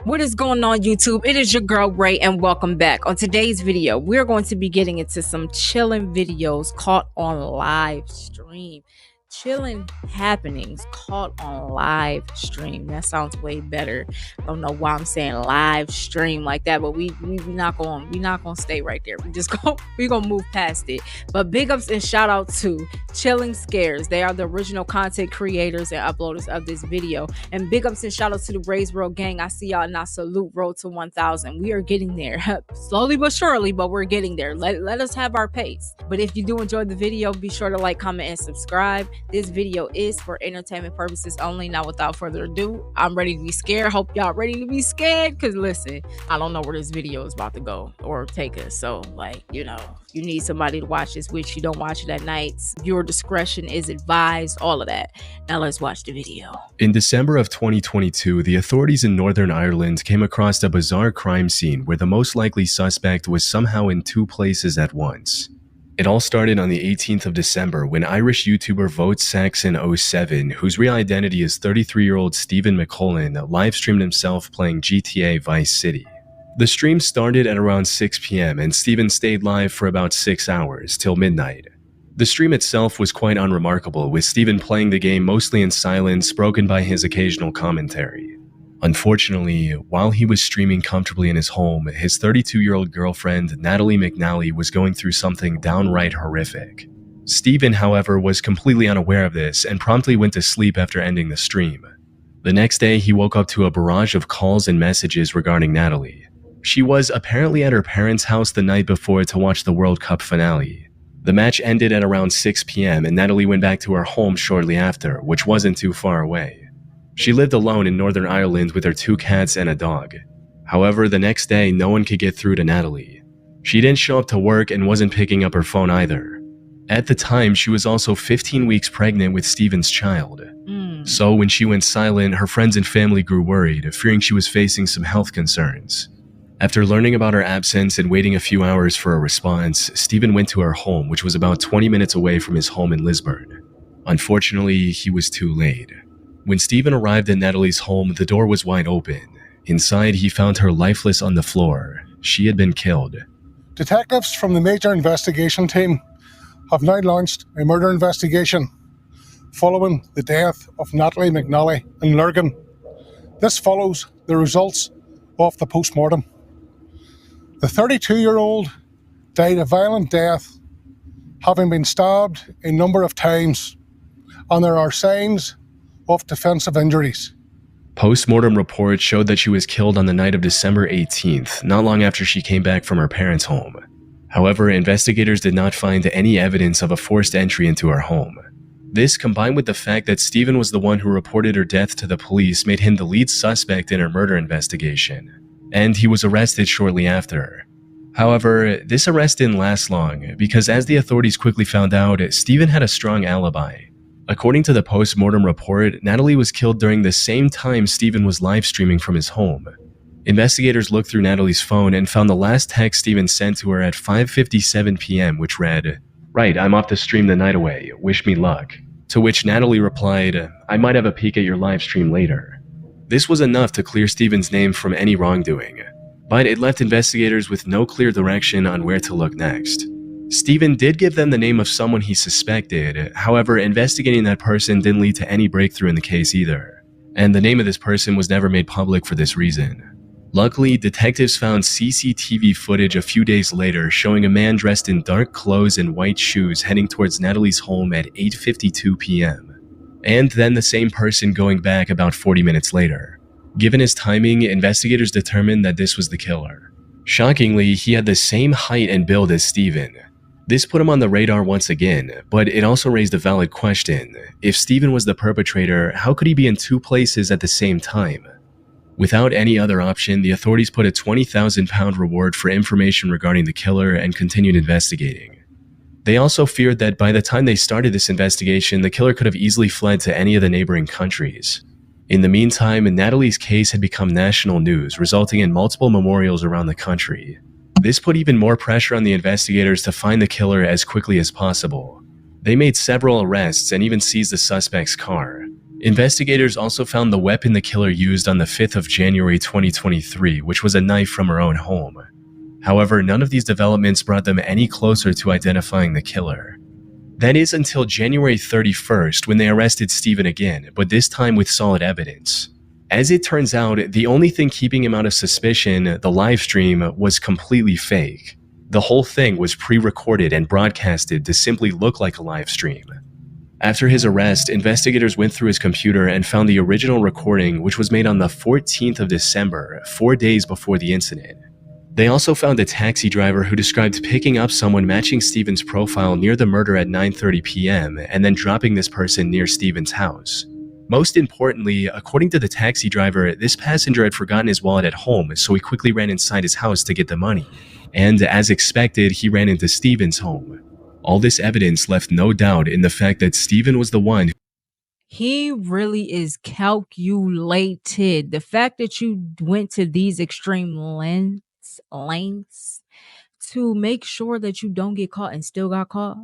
What is going on, YouTube? It is your girl Ray, and welcome back. On today's video, we're going to be getting into some chilling videos caught on live stream. Chilling happenings caught on live stream. That sounds way better. I don't know why I'm saying live stream like that, but we not gonna stay right there. We gonna move past it. But big ups and shout out to Chilling Scares. They are the original content creators and uploaders of this video. And big ups and shout out to the RAEYZWORLD gang. I see y'all and I salute road to 1,000. We are getting there slowly but surely, but we're getting there. Let us have our pace. But if you do enjoy the video, be sure to like, comment, and subscribe. This video is for entertainment purposes only. Now, without further ado, I'm ready to be scared. Hope y'all ready to be scared, because listen, I don't know where this video is about to go or take us. So, like, you need somebody to watch this with you. Don't watch it at nights. Viewer discretion is advised, all of that. Now let's watch the video. In December of 2022, the authorities in Northern Ireland came across a bizarre crime scene where the most likely suspect was somehow in two places at once. It all started on the 18th of December when Irish YouTuber VoteSaxon07, whose real identity is 33-year-old Stephen McCullen, live-streamed himself playing GTA Vice City. The stream started at around 6 p.m. and Stephen stayed live for about 6 hours, till midnight. The stream itself was quite unremarkable, with Stephen playing the game mostly in silence, broken by his occasional commentary. Unfortunately, while he was streaming comfortably in his home, his 32-year-old girlfriend, Natalie McNally, was going through something downright horrific. Stephen, however, was completely unaware of this and promptly went to sleep after ending the stream. The next day, he woke up to a barrage of calls and messages regarding Natalie. She was apparently at her parents' house the night before to watch the World Cup finale. The match ended at around 6 p.m. and Natalie went back to her home shortly after, which wasn't too far away. She lived alone in Northern Ireland with her 2 cats and a dog. However, the next day, no one could get through to Natalie. She didn't show up to work and wasn't picking up her phone either. At the time, she was also 15 weeks pregnant with Stephen's child. So when she went silent, her friends and family grew worried, fearing she was facing some health concerns. After learning about her absence and waiting a few hours for a response, Stephen went to her home, which was about 20 minutes away from his home in Lisburn. Unfortunately, he was too late. When Stephen arrived at Natalie's home, the door was wide open. Inside, he found her lifeless on the floor. She had been killed. Detectives from the Major Investigation Team have now launched a murder investigation following the death of Natalie McNally in Lurgan. This follows the results of the post-mortem. The 32-year-old died a violent death, having been stabbed a number of times, and there are signs of defensive injuries. Post-mortem reports showed that she was killed on the night of December 18th, not long after she came back from her parents' home. However, investigators did not find any evidence of a forced entry into her home. This, combined with the fact that Stephen was the one who reported her death to the police, made him the lead suspect in her murder investigation, and he was arrested shortly after. However, this arrest didn't last long, because as the authorities quickly found out, Stephen had a strong alibi. According to the post-mortem report, Natalie was killed during the same time Stephen was live streaming from his home. Investigators looked through Natalie's phone and found the last text Stephen sent to her at 5:57 p.m., which read, "Right, I'm off to stream the night away. Wish me luck." To which Natalie replied, "I might have a peek at your live stream later." This was enough to clear Stephen's name from any wrongdoing, but it left investigators with no clear direction on where to look next. Stephen did give them the name of someone he suspected. However, investigating that person didn't lead to any breakthrough in the case either, and the name of this person was never made public for this reason. Luckily, detectives found CCTV footage a few days later showing a man dressed in dark clothes and white shoes heading towards Natalie's home at 8:52 p.m. and then the same person going back about 40 minutes later. Given his timing, investigators determined that this was the killer. Shockingly, he had the same height and build as Stephen. This put him on the radar once again, but it also raised a valid question. If Stephen was the perpetrator, how could he be in two places at the same time? Without any other option, the authorities put a £20,000 reward for information regarding the killer and continued investigating. They also feared that by the time they started this investigation, the killer could have easily fled to any of the neighboring countries. In the meantime, Natalie's case had become national news, resulting in multiple memorials around the country. This put even more pressure on the investigators to find the killer as quickly as possible. They made several arrests and even seized the suspect's car. Investigators also found the weapon the killer used on the 5th of January 2023, which was a knife from her own home. However, none of these developments brought them any closer to identifying the killer. That is until January 31st, when they arrested Stephen again, but this time with solid evidence. As it turns out, the only thing keeping him out of suspicion, the live stream, was completely fake. The whole thing was pre-recorded and broadcasted to simply look like a live stream. After his arrest, investigators went through his computer and found the original recording, which was made on the 14th of December, 4 days before the incident. They also found a taxi driver who described picking up someone matching Stephen's profile near the murder at 9:30 p.m. and then dropping this person near Stephen's house. Most importantly, according to the taxi driver, this passenger had forgotten his wallet at home, so he quickly ran inside his house to get the money. And as expected, he ran into Stephen's home. All this evidence left no doubt in the fact that Stephen was the one. He really is calculated. The fact that you went to these extreme lengths to make sure that you don't get caught and still got caught,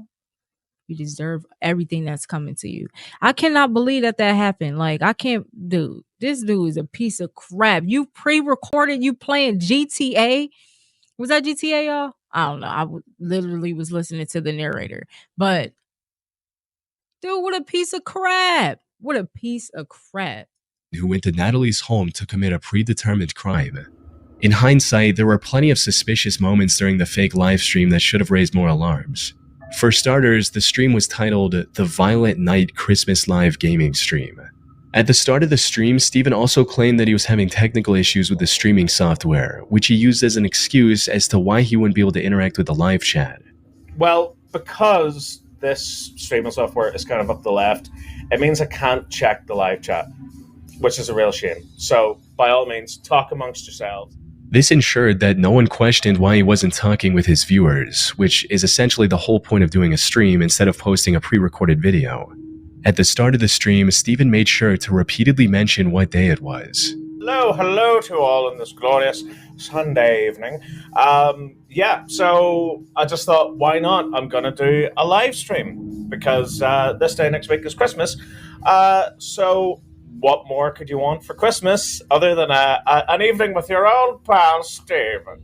you deserve everything that's coming to you. I cannot believe that happened. Like, I can't, dude. This dude is a piece of crap. You pre-recorded you playing GTA. Was that GTA, y'all? I don't know. I literally was listening to the narrator. But, dude, what a piece of crap. What a piece of crap. Who went to Natalie's home to commit a predetermined crime. In hindsight, there were plenty of suspicious moments during the fake live stream that should have raised more alarms. For starters, the stream was titled The Violent Night Christmas Live Gaming Stream. At the start of the stream, Stephen also claimed that he was having technical issues with the streaming software, which he used as an excuse as to why he wouldn't be able to interact with the live chat. Well, because this streaming software is kind of up the left, it means I can't check the live chat, which is a real shame. So, by all means, talk amongst yourselves. This ensured that no one questioned why he wasn't talking with his viewers, which is essentially the whole point of doing a stream instead of posting a pre-recorded video. At the start of the stream, Stephen made sure to repeatedly mention what day it was. Hello to all on this glorious Sunday evening. So I just thought, why not? I'm going to do a live stream because this day next week is Christmas. So what more could you want for Christmas other than an evening with your old pal, Stephen?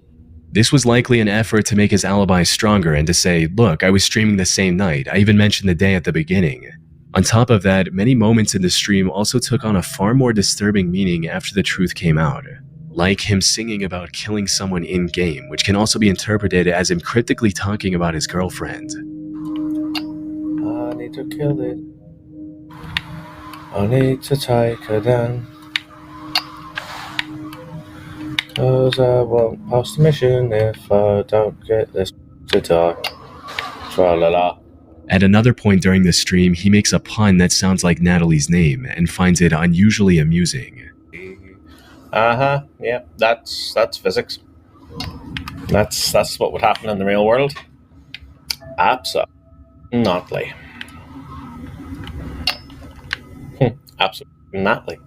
This was likely an effort to make his alibi stronger and to say, look, I was streaming the same night. I even mentioned the day at the beginning. On top of that, many moments in the stream also took on a far more disturbing meaning after the truth came out. Like him singing about killing someone in-game, which can also be interpreted as him cryptically talking about his girlfriend. I need to kill it. I need to take her down. 'Cause I won't pass the mission if I don't get this to die. Tra-la-la. At another point during the stream, he makes a pun that sounds like Natalie's name and finds it unusually amusing. Yeah, that's physics. That's what would happen in the real world. Absolutely. Absolutely.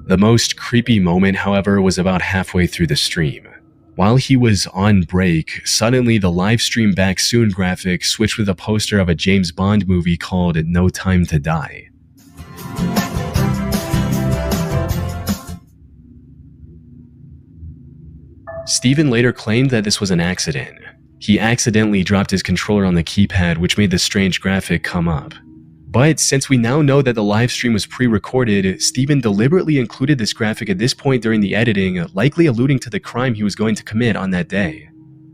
The most creepy moment, however, was about halfway through the stream. While he was on break, suddenly the live stream back soon graphic switched with a poster of a James Bond movie called No Time to Die. Stephen later claimed that this was an accident. He accidentally dropped his controller on the keypad, which made the strange graphic come up. But since we now know that the live stream was pre-recorded, Stephen deliberately included this graphic at this point during the editing, likely alluding to the crime he was going to commit on that day.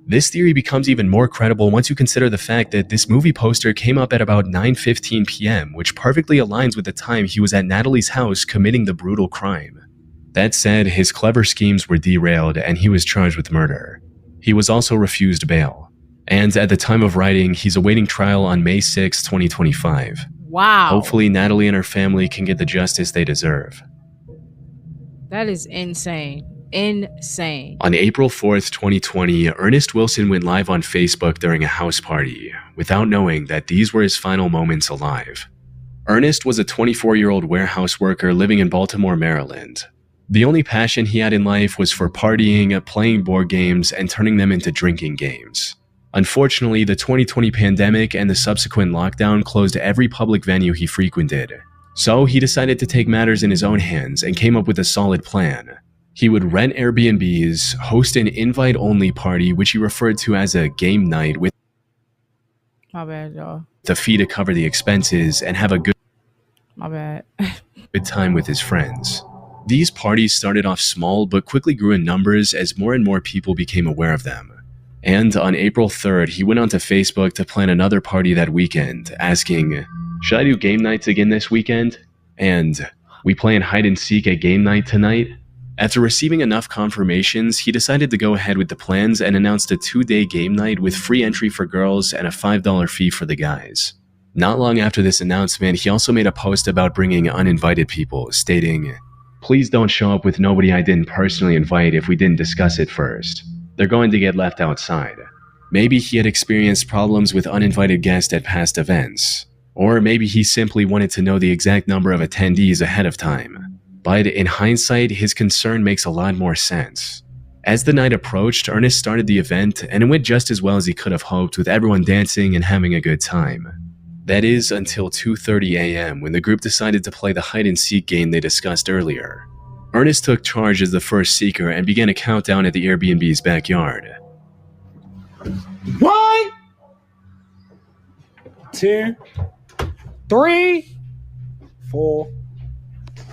This theory becomes even more credible once you consider the fact that this movie poster came up at about 9:15 p.m., which perfectly aligns with the time he was at Natalie's house committing the brutal crime. That said, his clever schemes were derailed and he was charged with murder. He was also refused bail. And at the time of writing, he's awaiting trial on May 6, 2025. Wow. Hopefully, Natalie and her family can get the justice they deserve. That is insane. Insane. On April 4th, 2020, Ernest Wilson went live on Facebook during a house party, without knowing that these were his final moments alive. Ernest was a 24-year-old warehouse worker living in Baltimore, Maryland. The only passion he had in life was for partying, playing board games, and turning them into drinking games. Unfortunately, the 2020 pandemic and the subsequent lockdown closed every public venue he frequented. So he decided to take matters in his own hands and came up with a solid plan. He would rent Airbnbs, host an invite-only party, which he referred to as a game night, with My bad, y'all. the fee to cover the expenses, and have a good My bad. time with his friends. These parties started off small but quickly grew in numbers as more and more people became aware of them. And on April 3rd, he went onto Facebook to plan another party that weekend, asking, "Should I do game nights again this weekend?" And, "We playing hide and seek at game night tonight?" After receiving enough confirmations, he decided to go ahead with the plans and announced a 2-day game night with free entry for girls and a $5 fee for the guys. Not long after this announcement, he also made a post about bringing uninvited people, stating, "Please don't show up with nobody I didn't personally invite if we didn't discuss it first. They're going to get left outside." Maybe he had experienced problems with uninvited guests at past events. Or maybe he simply wanted to know the exact number of attendees ahead of time. But in hindsight, his concern makes a lot more sense. As the night approached, Ernest started the event, and it went just as well as he could have hoped, with everyone dancing and having a good time. That is until 2:30 a.m. when the group decided to play the hide-and-seek game they discussed earlier. Ernest took charge as the first seeker and began a countdown at the Airbnb's backyard. 1, 2, 3, 4,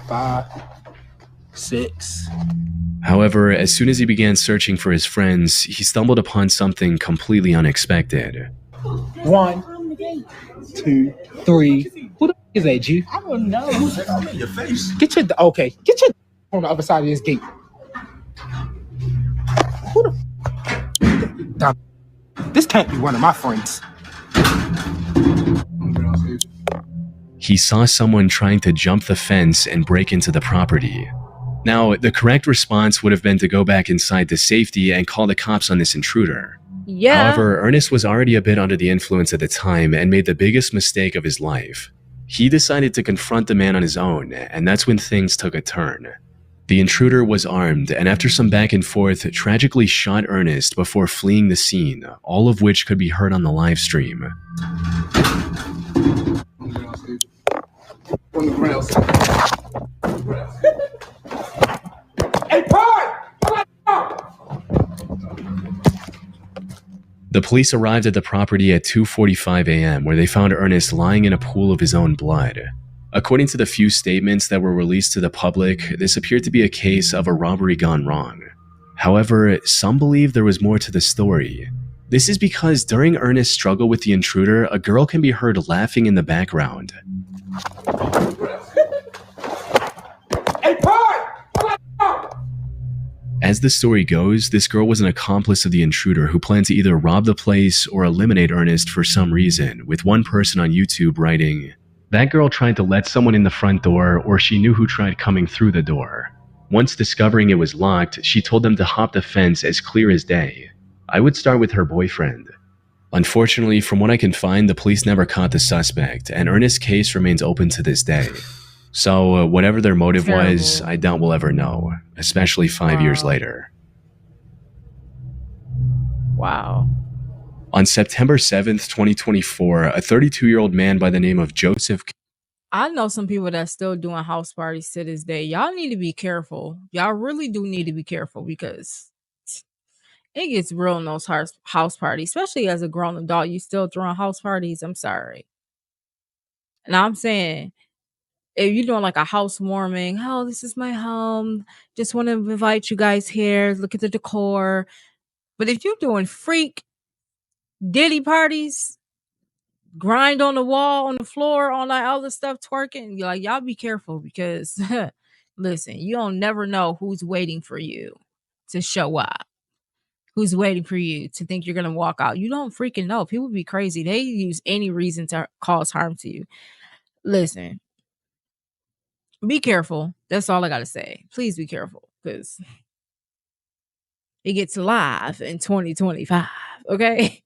5, 6. However, as soon as he began searching for his friends, he stumbled upon something completely unexpected. 1, 2, 3. Who the is that, G? I don't know. Your face. Get your on the other side of this gate. Who the? This can't be one of my friends. He saw someone trying to jump the fence and break into the property. Now, the correct response would have been to go back inside to safety and call the cops on this intruder. Yeah. However, Ernest was already a bit under the influence at the time and made the biggest mistake of his life. He decided to confront the man on his own, and that's when things took a turn. The intruder was armed, and after some back and forth, tragically shot Ernest before fleeing the scene, all of which could be heard on the live stream. Hey, Pod! The police arrived at the property at 2:45 a.m., where they found Ernest lying in a pool of his own blood. According to the few statements that were released to the public, this appeared to be a case of a robbery gone wrong. However, some believe there was more to the story. This is because during Ernest's struggle with the intruder, a girl can be heard laughing in the background. Hey, Pod! As the story goes, this girl was an accomplice of the intruder who planned to either rob the place or eliminate Ernest for some reason, with one person on YouTube writing, "That girl tried to let someone in the front door, or she knew who tried coming through the door. Once discovering it was locked, she told them to hop the fence as clear as day. I would start with her boyfriend." Unfortunately, from what I can find, the police never caught the suspect, and Ernest's case remains open to this day. So, whatever their motive was, I doubt we'll ever know, especially 5 years later. Wow. On September 7th, 2024, a 32-year-old man by the name of Joseph... I know some people that's still doing house parties to this day. Y'all need to be careful. Y'all really do need to be careful, because it gets real in those house parties, especially as a grown adult. You still throwing house parties? I'm sorry. And I'm saying, if you're doing like a housewarming, "Oh, this is my home, just want to invite you guys here, look at the decor." But if you're doing freak diddy parties, grind on the wall, on the floor, all that other stuff, twerking, you're like, y'all be careful, because listen, you don't never know who's waiting for you to show up, who's waiting for you to think you're gonna walk out. You don't freaking know. People be crazy. They use any reason to cause harm to you. Listen, be careful. That's all I gotta say. Please be careful, because it gets live in 2025. Okay.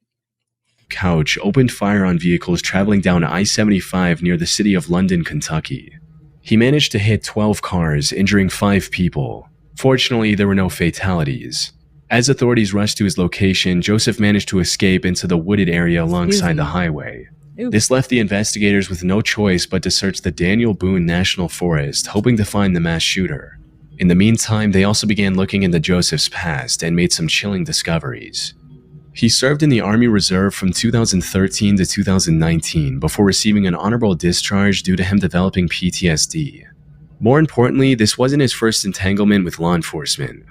Couch opened fire on vehicles traveling down I-75 near the city of London, Kentucky. He managed to hit 12 cars, injuring 5 people. Fortunately, there were no fatalities. As authorities rushed to his location, Joseph managed to escape into the wooded area alongside the highway. Ooh. This left the investigators with no choice but to search the Daniel Boone National Forest, hoping to find the mass shooter. In the meantime, they also began looking into Joseph's past and made some chilling discoveries. He served in the Army Reserve from 2013 to 2019 before receiving an honorable discharge due to him developing PTSD. More importantly, this wasn't his first entanglement with law enforcement.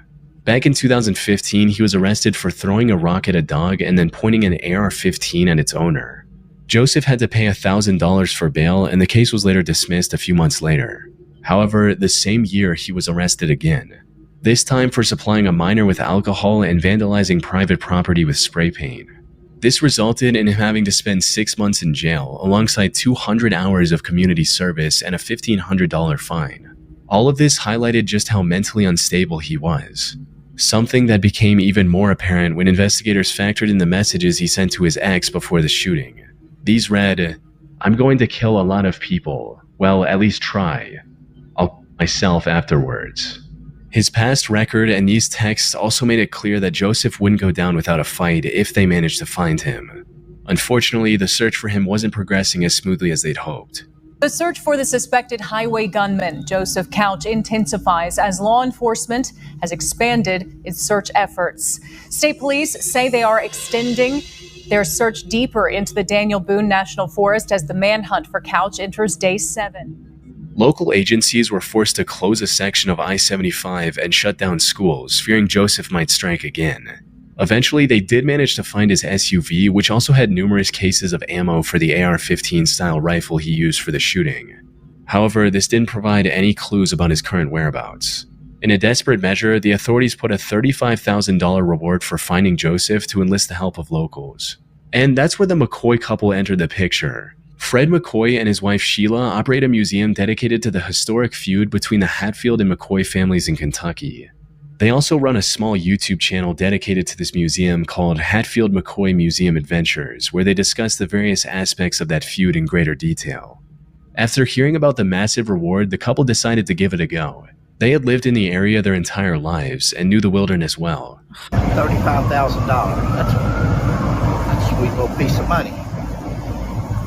Back in 2015, he was arrested for throwing a rock at a dog and then pointing an AR-15 at its owner. Joseph had to pay $1,000 for bail, and the case was later dismissed a few months later. However, the same year he was arrested again, this time for supplying a minor with alcohol and vandalizing private property with spray paint. This resulted in him having to spend 6 months in jail, alongside 200 hours of community service and a $1,500 fine. All of this highlighted just how mentally unstable he was. Something that became even more apparent when investigators factored in the messages he sent to his ex before the shooting. These read, "I'm going to kill a lot of people. Well, at least try. I'll kill myself afterwards." His past record and these texts also made it clear that Joseph wouldn't go down without a fight if they managed to find him. Unfortunately, the search for him wasn't progressing as smoothly as they'd hoped. The search for the suspected highway gunman, Joseph Couch, intensifies as law enforcement has expanded its search efforts. State police say they are extending their search deeper into the Daniel Boone National Forest as the manhunt for Couch enters day 7. Local agencies were forced to close a section of I-75 and shut down schools, fearing Joseph might strike again. Eventually, they did manage to find his SUV, which also had numerous cases of ammo for the AR-15 style rifle he used for the shooting. However, this didn't provide any clues about his current whereabouts. In a desperate measure, the authorities put a $35,000 reward for finding Joseph to enlist the help of locals. And that's where the McCoy couple entered the picture. Fred McCoy and his wife Sheila operate a museum dedicated to the historic feud between the Hatfield and McCoy families in Kentucky. They also run a small YouTube channel dedicated to this museum called Hatfield McCoy Museum Adventures, where they discuss the various aspects of that feud in greater detail. After hearing about the massive reward, the couple decided to give it a go. They had lived in the area their entire lives and knew the wilderness well. $35,000. That's a sweet little piece of money.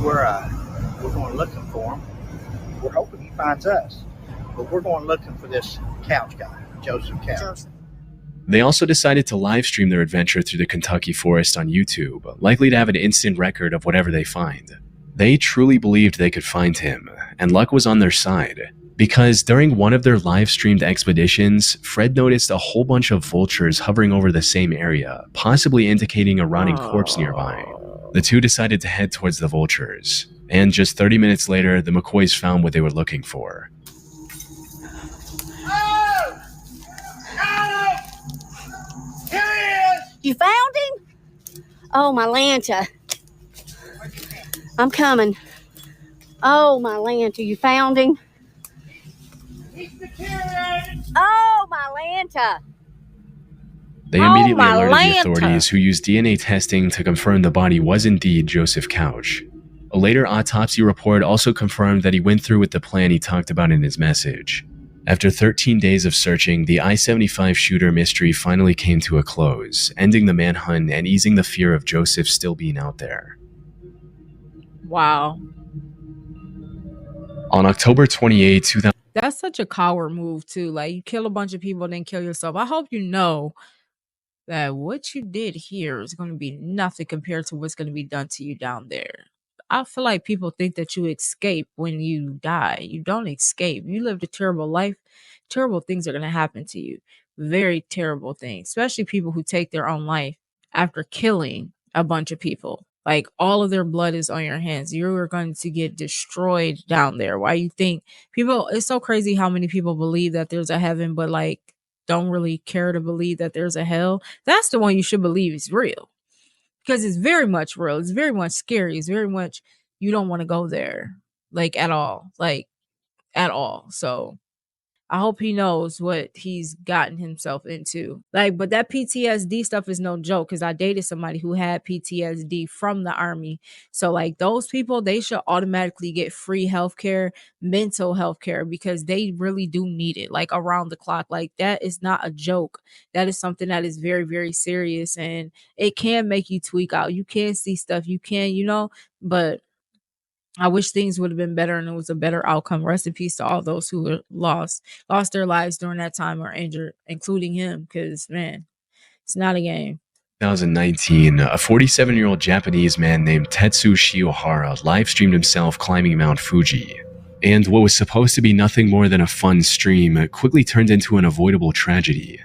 We're going looking for him. We're hoping he finds us, but we're going looking for this Couch guy, Joseph Couch. They also decided to live stream their adventure through the Kentucky forest on YouTube, likely to have an instant record of whatever they find. They truly believed they could find him, and luck was on their side, because during one of their live streamed expeditions, Fred noticed a whole bunch of vultures hovering over the same area, possibly indicating a rotting corpse nearby. The two decided to head towards the vultures, and just 30 minutes later, the McCoys found what they were looking for. Oh! Adam! Here he is! You found him? Oh, my Lanta. I'm coming. Oh, my Lanta, you found him? He's deteriorated! Oh, my Lanta. They immediately my alerted the Lanta. authorities, who used DNA testing to confirm the body was indeed Joseph Couch. A later autopsy report also confirmed that he went through with the plan he talked about in his message. After 13 days of searching, the I-75 shooter mystery finally came to a close, ending the manhunt and easing the fear of Joseph still being out there. Wow. On October 28, 2000, That's such a coward move too. Like, you kill a bunch of people, then kill yourself. I hope you know that what you did here is going to be nothing compared to what's going to be done to you down there. I feel like people think that you escape when you die. You don't escape. You lived a terrible life. Terrible things are going to happen to you. Very terrible things, especially people who take their own life after killing a bunch of people. Like, all of their blood is on your hands. You are going to get destroyed down there. Why you think people, it's so crazy how many people believe that there's a heaven, but like don't really care to believe that there's a hell. That's the one you should believe is real, because it's very much real. It's very much scary. It's very much, you don't want to go there, like at all, So I hope he knows what he's gotten himself into. Like, but that PTSD stuff is no joke, because I dated somebody who had PTSD from the Army. So like, those people, they should automatically get free healthcare, mental healthcare, because they really do need it, like around the clock. Like, that is not a joke. That is something that is very, very serious, and it can make you tweak out. You can see stuff, you can, but I wish things would have been better and it was a better outcome. Rest in peace to all those who were lost their lives during that time or injured, including him, because man, it's not a game. 2019, a 47-year-old Japanese man named Tetsu Shiohara live-streamed himself climbing Mount Fuji. And what was supposed to be nothing more than a fun stream quickly turned into an avoidable tragedy.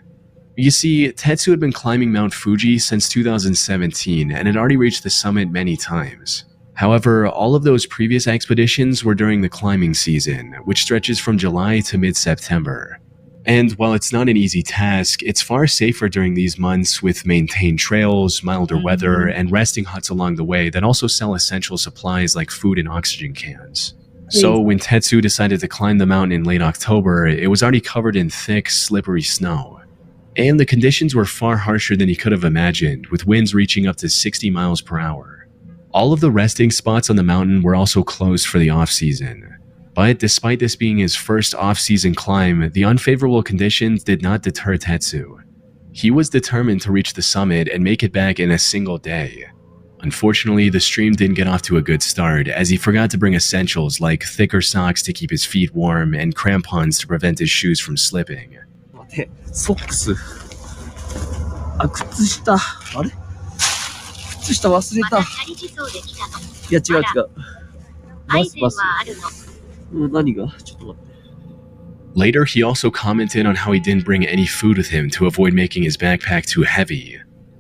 You see, Tetsu had been climbing Mount Fuji since 2017 and had already reached the summit many times. However, all of those previous expeditions were during the climbing season, which stretches from July to mid-September. And while it's not an easy task, it's far safer during these months with maintained trails, milder weather, and resting huts along the way that also sell essential supplies like food and oxygen cans. So when Tetsu decided to climb the mountain in late October, it was already covered in thick, slippery snow. And the conditions were far harsher than he could have imagined, with winds reaching up to 60 miles per hour. All of the resting spots on the mountain were also closed for the off-season. But despite this being his first off-season climb, the unfavorable conditions did not deter Tetsu. He was determined to reach the summit and make it back in a single day. Unfortunately, the stream didn't get off to a good start, as he forgot to bring essentials like thicker socks to keep his feet warm and crampons to prevent his shoes from slipping. ソックス。あ、靴下。あれ靴下忘れた。いや、違う違う。バスバス。何がちょっと待って。 Later, he also commented on how he didn't bring any food with him to avoid making his backpack too heavy.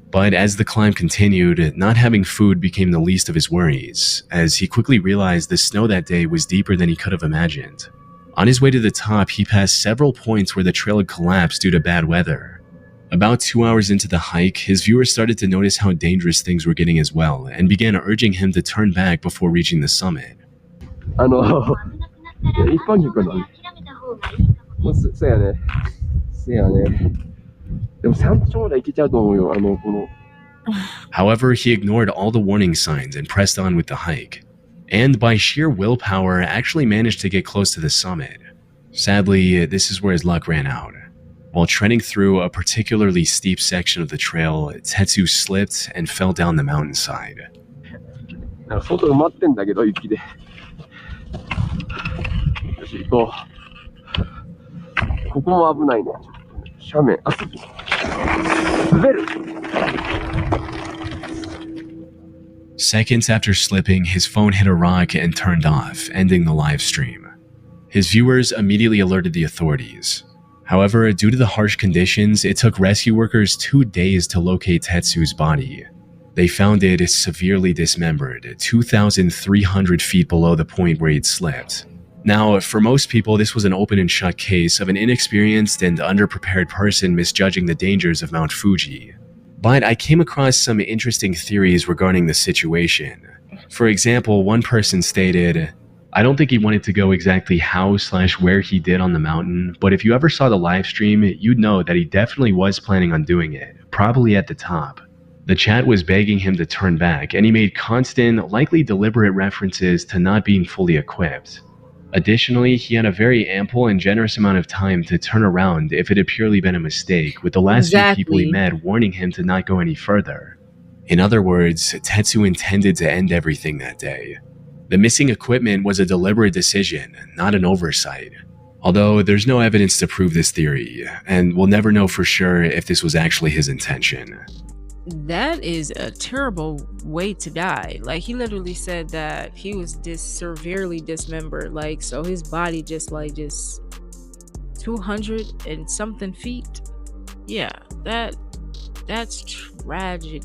But as the climb continued, not having food became the least of his worries, as he quickly realized the snow that day was deeper than he could have imagined. On his way to the top, he passed several points where the trail had collapsed due to bad weather. About 2 hours into the hike, his viewers started to notice how dangerous things were getting as well, and began urging him to turn back before reaching the summit. 一般客なの。そうやね。そうやね。でも山頂まで行けちゃうと思うよ。この。However, he ignored all the warning signs and pressed on with the hike. And by sheer willpower, actually managed to get close to the summit. Sadly, this is where his luck ran out. While treading through a particularly steep section of the trail, Tetsu slipped and fell down the mountainside. 外埋まってんだけど、雪で。よし、行こう。ここも危ないね。斜面。あ、滑る。 Seconds after slipping, his phone hit a rock and turned off, ending the live stream. His viewers immediately alerted the authorities. However, due to the harsh conditions, it took rescue workers 2 days to locate Tetsu's body. They found it severely dismembered, 2,300 feet below the point where he'd slipped. Now, for most people, this was an open and shut case of an inexperienced and underprepared person misjudging the dangers of Mount Fuji. But I came across some interesting theories regarding the situation. For example, one person stated, I don't think he wanted to go exactly how/where he did on the mountain, but if you ever saw the live stream, you'd know that he definitely was planning on doing it, probably at the top. The chat was begging him to turn back, and he made constant, likely deliberate references to not being fully equipped. Additionally, he had a very ample and generous amount of time to turn around if it had purely been a mistake, with the last few people he met warning him to not go any further. In other words, Tetsu intended to end everything that day. The missing equipment was a deliberate decision, not an oversight. Although there's no evidence to prove this theory, and we'll never know for sure if this was actually his intention. That is a terrible way to die. Like, he literally said that he was severely dismembered. Like, so his body just 200 and something feet. Yeah, that's tragic.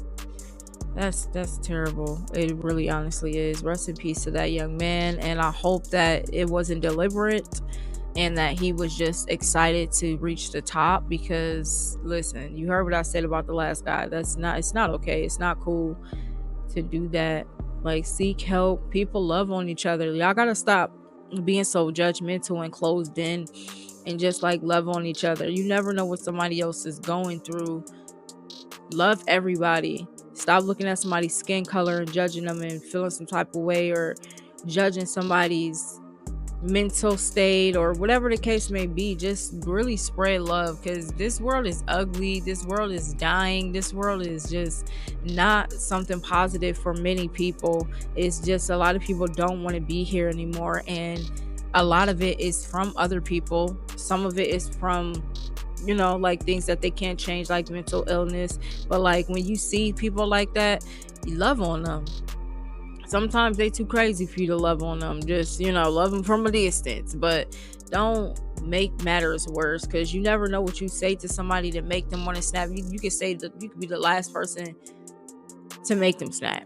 That's terrible. It really honestly is. Rest in peace to that young man, and I hope that it wasn't deliberate and that he was just excited to reach the top, because listen, you heard what I said about the last guy. It's not okay. It's not cool to do that. Like, seek help. People love on each other. Y'all gotta stop being so judgmental and closed in and just like love on each other. You never know what somebody else is going through. Love everybody. Stop looking at somebody's skin color and judging them and feeling some type of way, or judging somebody's mental state or whatever the case may be, just really spread love, because this world is ugly, this world is dying, this world is just not something positive for many people. It's just a lot of people don't want to be here anymore, and a lot of it is from other people. Some of it is from, you know, like things that they can't change, like mental illness. But like when you see people like that, you love on them. Sometimes they too crazy for you to love on them. Just, you know, love them from a distance, but don't make matters worse, because you never know what you say to somebody to make them want to snap. You could say that you could be the last person to make them snap.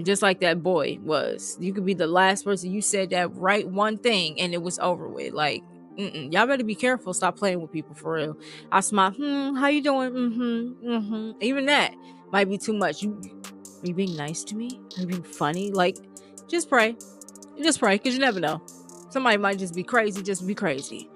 Just like that boy was. You could be the last person. You said that right one thing and it was over with. Like, y'all better be careful. Stop playing with people for real. I smile. How you doing? Even that might be too much. Are you being nice to me? Are you being funny? Like, just pray. Just pray, because you never know. Somebody might just be crazy. Just be crazy.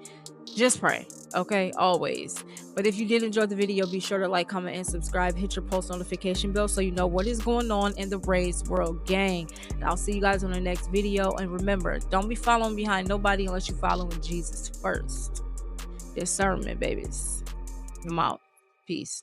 Just pray. Okay? Always. But if you did enjoy the video, be sure to like, comment, and subscribe. Hit your post notification bell so you know what is going on in the Raised World gang. And I'll see you guys on the next video. And remember, don't be following behind nobody unless you're following Jesus first. Discernment, babies. I'm out. Peace.